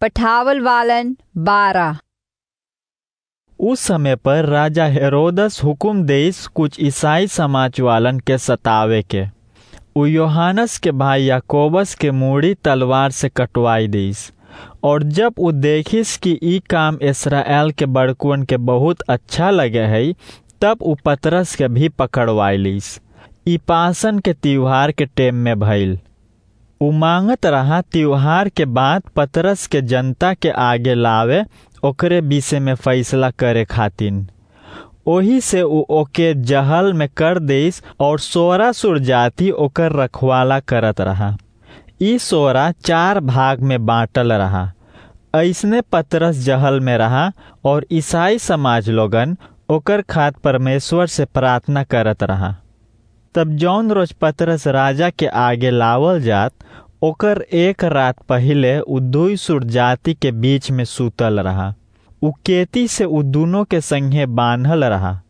पठावल वालन 12। उस समय पर राजा हेरोदस हुकुम देस कुछ ईसाई समाज वालन के सतावे के। उ योहानस के भाई याकोबस के मूड़ी तलवार से कटवाई देस। और जब उ देखिस कि ई काम इस्राएल के बड़कुअन के बहुत अच्छा लगे है, तब उ पतरस के भी पकड़वाई लीस। ई पासन के त्योहार के टेम में भइल। उ मांगत रहा त्योहार के बाद पतरस के जनता के आगे लावे ओकरे विषय में फैसला करे खातिन। ओही से उ ओके जहल में कर देस और 16 सुरजाति ओकर रखवाला करत रहा। ई 16 4 भाग में बांटल रहा। ऐसने पतरस जहल में रहा और ईसाई समाज लोगन ओकर खात परमेश्वर से प्रार्थना करत रहा। तब जौन रोज पतरस राजा के आगे लावल जात, ओकर एक रात पहले उ 2 सुरजाति के बीच में सूतल रहा। उ केती से उ दोनों के संगे बांधल रहा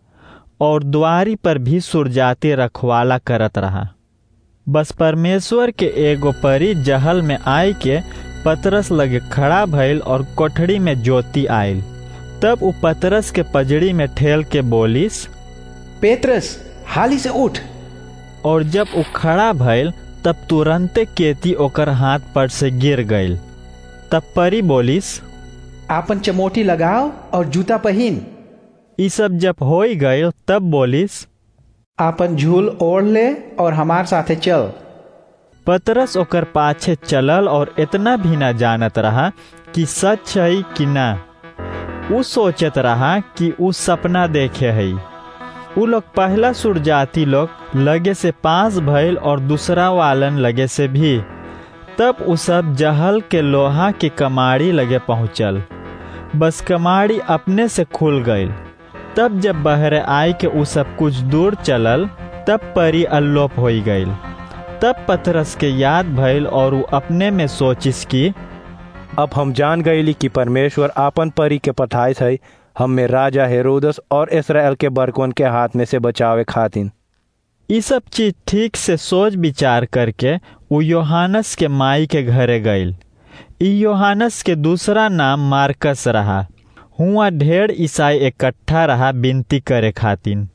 और द्वारी पर भी सुरजाति रखवाला करत रहा। बस परमेश्वर के एगो परी जहल में आय के पतरस लगे खड़ा भइल और कोठड़ी में ज्योति आयल। तब उ पतरस के पजड़ी में ठेल के बोलिस, पेत्रस हाली से उठ। और जब उ खड़ा भइल तब तुरंते केती ओकर हाथ पर से गिर गईल। तब परी बोलिस, आपन चमोटी लगाओ और जूता पहन। ई सब जब होई गईल तब बोलिस, आपन झूल ओढ़ ले और हमार साथे चल। पतरस ओकर पाछे चलल और इतना भी न जानत रहा कि सच है कि ना। उ सोचत रहा कि उ सपना देखे है। उ लोग पहला सुरजाति लोग लगे से पास भइल और दूसरा वालन लगे से भी। तब उ सब जहल के लोहा के कमाड़ी लगे पहुँचल। बस कमाड़ी अपने से खुल गईल। तब जब बहरे आय के उ सब कुछ दूर चलल, तब परी अल्लोप होई गईल। तब पतरस के याद भइल और उ अपने में सोचिस कि अब हम जान गईली कि परमेश्वर आपन परी के पठाइस है हम में राजा हेरोदस और इस्राएल के बरकवन के हाथ में से बचावे खातिन। ये सब चीज ठीक से सोच विचार करके उ योहानस के माई के घरे गईल। ई योहानस के दूसरा नाम मार्कस रहा। हुआ ढेर ईसाई इकट्ठा रहा विनती करे खातिन।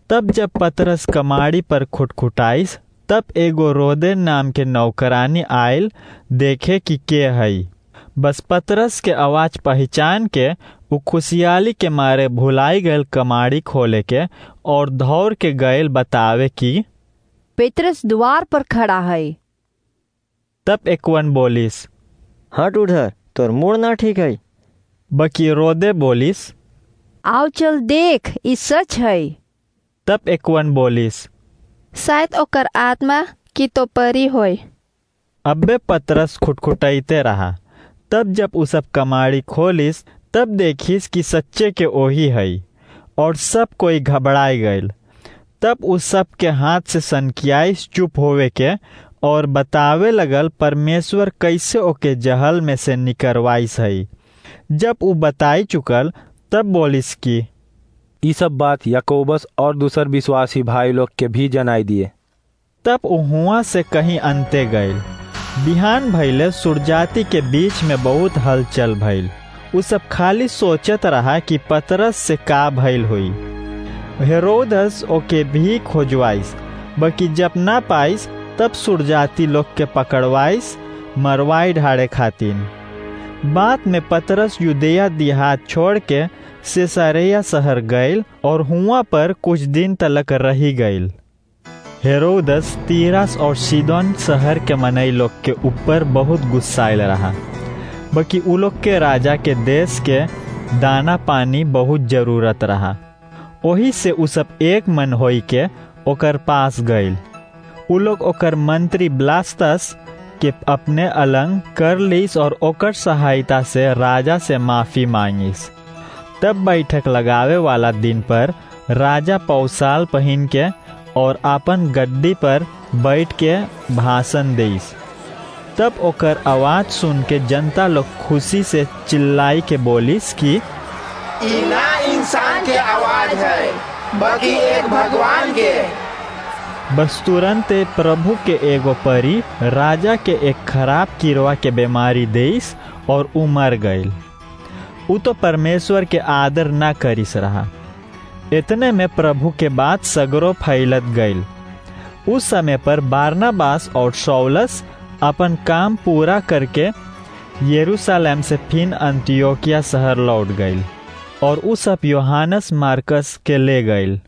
तब जब पतरस कमाड़ी पर खुटखुटाइस, तब एगो रोदे नाम के नौकरानी आयल देखे कि के हई। बस पतरस के आवाज पहचान के उ खुशियाली के मारे भुलाई गयल कमाड़ी खोले के और दौड़ के गयल बतावे कि पेत्रस द्वार पर खड़ा है। तब एकवन बोलिस, हट उधर, तोर मूड ना ठीक है। बकी रोदे बोलिस, आओ चल देख, ई सच है। तब एकवन बोलिस, शायद ओकर आत्मा की तो परी होय। अब्बे पतरस खुटखुटाइते रहा। तब जब उ सब कमाड़ी खोलिस, तब देखिस कि सच्चे के ओही है और सब कोई घबराए गईल। तब उस सब के हाथ से सनकियाइस चुप होवे के और बतावे लगल परमेश्वर कैसे ओके जहल में से निकरवाइस है। जब उ बताई चुकल तब बोलिस कि ये सब बात याकोबस और दूसर विश्वासी भाई लोग के भी जनाई दिए। तब उ हुआ से कहीं अंते गईल। बिहान भइले सुरजाति के बीच में बहुत हलचल भइल। उ सब खाली सोचत रहा कि पतरस से का भइल हुई। हेरोदस ओके भी खोजवाइस, बल्कि जब ना पाइस तब सुरजाति लोग के पकड़वाइस मरवाई ढाड़े खातिन। बाद में पतरस यूदेया देहात छोड़ के सेसरिया शहर गईल और हुआ पर कुछ दिन तलक रही गईल। हेरोदस तीरस और सीदोन शहर के मनई लोग के ऊपर बहुत गुस्साइल रहा, बल्कि उ लोग के राजा के देश के दाना पानी बहुत जरूरत रहा। ओही से उ सब एक मन होई के ओकर पास गईल। उ लोग ओकर मंत्री ब्लास्तस के अपने अलंग कर लीस और ओकर सहायता से राजा से माफी मांगिस। तब बैठक लगावे वाला दिन पर राजा पौसाल पहन के और आपन गद्दी पर बैठ के भाषण देस। तब ओकर आवाज सुन के जनता लोग खुशी से चिल्लाई के बोलिस कि ई ना इंसान के आवाज है, बल्कि एक भगवान के। बस तुरंते प्रभु के एगो परी राजा के एक खराब कीड़वा के बीमारी देइस और उ मर गईल। उ तो परमेश्वर के आदर ना करिस रहा। इतने में प्रभु के बात सगरो फैलत गईल। उस समय पर बारनाबास और शौलस अपन काम पूरा करके यरूशलेम से फिर अंतियोकिया शहर लौट गईल और उ सब योहानस मार्कस के ले गईल।